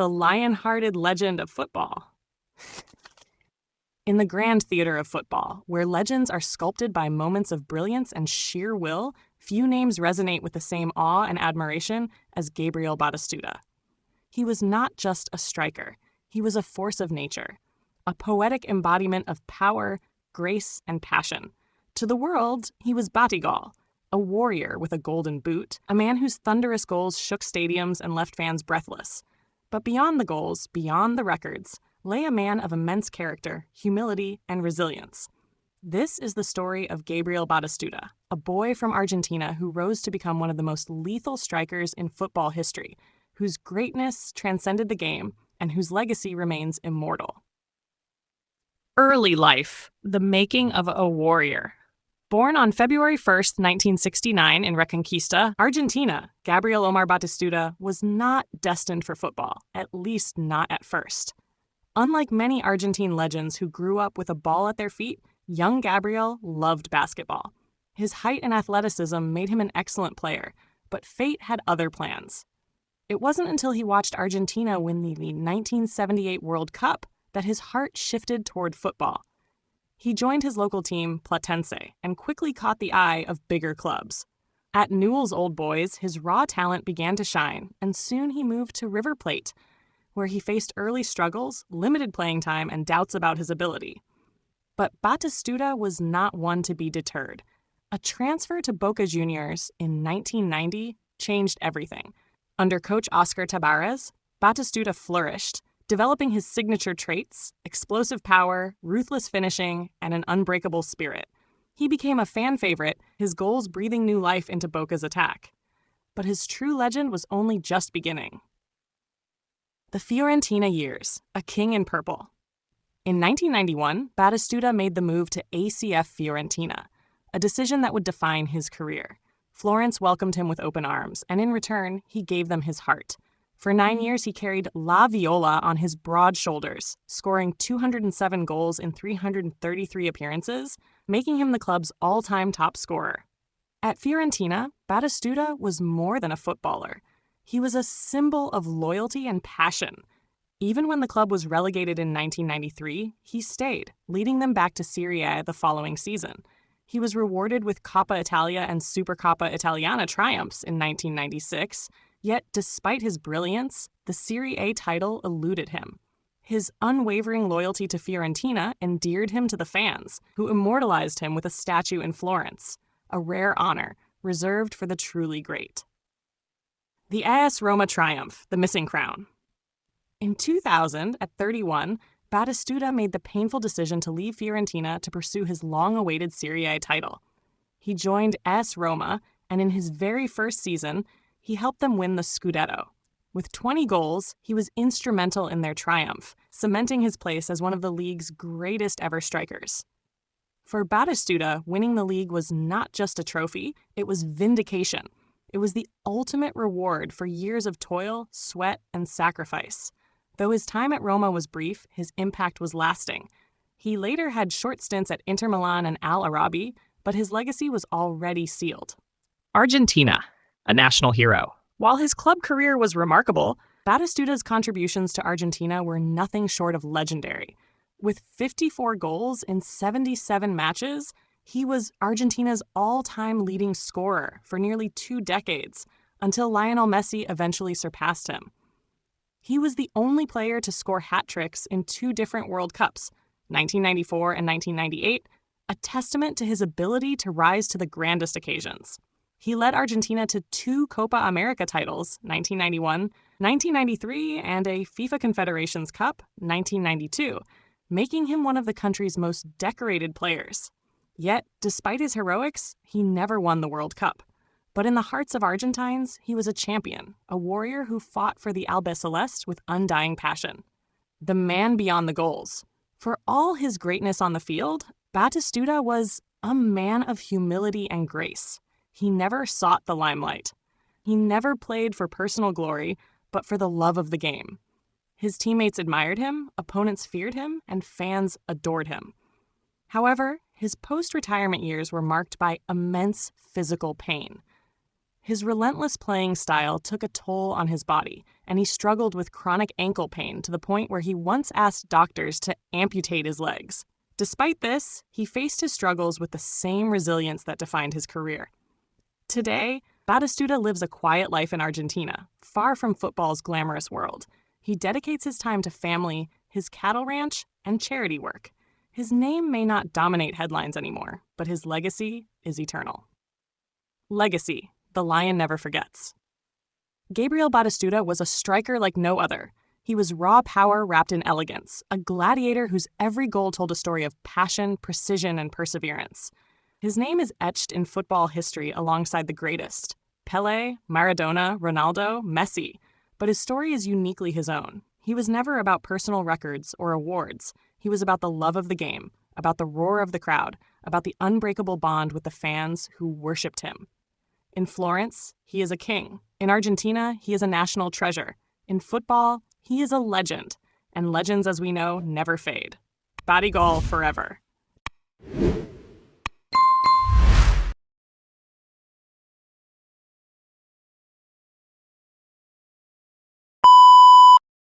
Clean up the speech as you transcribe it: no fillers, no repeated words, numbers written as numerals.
the lion-hearted legend of football. In the grand theater of football, where legends are sculpted by moments of brilliance and sheer will, few names resonate with the same awe and admiration as Gabriel Batistuta. He was not just a striker, he was a force of nature, a poetic embodiment of power, grace, and passion. To the world, he was Batigol, a warrior with a golden boot, a man whose thunderous goals shook stadiums and left fans breathless. But beyond the goals, beyond the records, lay a man of immense character, humility, and resilience. This is the story of Gabriel Batistuta, a boy from Argentina who rose to become one of the most lethal strikers in football history, whose greatness transcended the game and whose legacy remains immortal. Early life, the making of a warrior. Born on February 1st, 1969 in Reconquista, Argentina, Gabriel Omar Batistuta was not destined for football, at least not at first. Unlike many Argentine legends who grew up with a ball at their feet, young Gabriel loved basketball. His height and athleticism made him an excellent player, but fate had other plans. It wasn't until he watched Argentina win the 1978 World Cup that his heart shifted toward football. He joined his local team, Platense, and quickly caught the eye of bigger clubs. At Newell's Old Boys, his raw talent began to shine, and soon he moved to River Plate, where he faced early struggles, limited playing time, and doubts about his ability. But Batistuta was not one to be deterred. A transfer to Boca Juniors in 1990 changed everything. Under coach Oscar Tabarez, Batistuta flourished, developing his signature traits, explosive power, ruthless finishing, and an unbreakable spirit. He became a fan favorite, his goals breathing new life into Boca's attack. But his true legend was only just beginning. The Fiorentina years, a king in purple. In 1991, Batistuta made the move to ACF Fiorentina, a decision that would define his career. Florence welcomed him with open arms, and in return, he gave them his heart. For 9 years, he carried La Viola on his broad shoulders, scoring 207 goals in 333 appearances, making him the club's all-time top scorer. At Fiorentina, Batistuta was more than a footballer. He was a symbol of loyalty and passion. Even when the club was relegated in 1993, he stayed, leading them back to Serie A the following season. He was rewarded with Coppa Italia and Supercoppa Italiana triumphs in 1996, yet despite his brilliance, the Serie A title eluded him. His unwavering loyalty to Fiorentina endeared him to the fans, who immortalized him with a statue in Florence, a rare honor reserved for the truly great. The AS Roma triumph, the missing crown. In 2000, at 31, Batistuta made the painful decision to leave Fiorentina to pursue his long-awaited Serie A title. He joined AS Roma, and in his very first season, he helped them win the Scudetto. With 20 goals, he was instrumental in their triumph, cementing his place as one of the league's greatest ever strikers. For Batistuta, winning the league was not just a trophy, it was vindication. It was the ultimate reward for years of toil, sweat, and sacrifice. Though his time at Roma was brief, his impact was lasting. He later had short stints at Inter Milan and Al Arabi, but his legacy was already sealed. Argentina, a national hero. While his club career was remarkable, Batistuta's contributions to Argentina were nothing short of legendary. With 54 goals in 77 matches, he was Argentina's all-time leading scorer for nearly 2 decades, until Lionel Messi eventually surpassed him. He was the only player to score hat tricks in 2 different World Cups, 1994 and 1998, a testament to his ability to rise to the grandest occasions. He led Argentina to 2 Copa America titles, 1991, 1993, and a FIFA Confederations Cup, 1992, making him one of the country's most decorated players. Yet, despite his heroics, he never won the World Cup. But in the hearts of Argentines, he was a champion, a warrior who fought for the Albiceleste with undying passion. The man beyond the goals. For all his greatness on the field, Batistuta was a man of humility and grace. He never sought the limelight. He never played for personal glory, but for the love of the game. His teammates admired him, opponents feared him, and fans adored him. However, his post-retirement years were marked by immense physical pain. His relentless playing style took a toll on his body, and he struggled with chronic ankle pain to the point where he once asked doctors to amputate his legs. Despite this, he faced his struggles with the same resilience that defined his career. Today, Batistuta lives a quiet life in Argentina, far from football's glamorous world. He dedicates his time to family, his cattle ranch, and charity work. His name may not dominate headlines anymore, but his legacy is eternal. Legacy, the lion never forgets. Gabriel Batistuta was a striker like no other. He was raw power wrapped in elegance, a gladiator whose every goal told a story of passion, precision, and perseverance. His name is etched in football history alongside the greatest: Pelé, Maradona, Ronaldo, Messi. But his story is uniquely his own. He was never about personal records or awards. He was about the love of the game, about the roar of the crowd, about the unbreakable bond with the fans who worshipped him. In Florence, he is a king. In Argentina, he is a national treasure. In football, he is a legend. And legends, as we know, never fade. Batigol forever.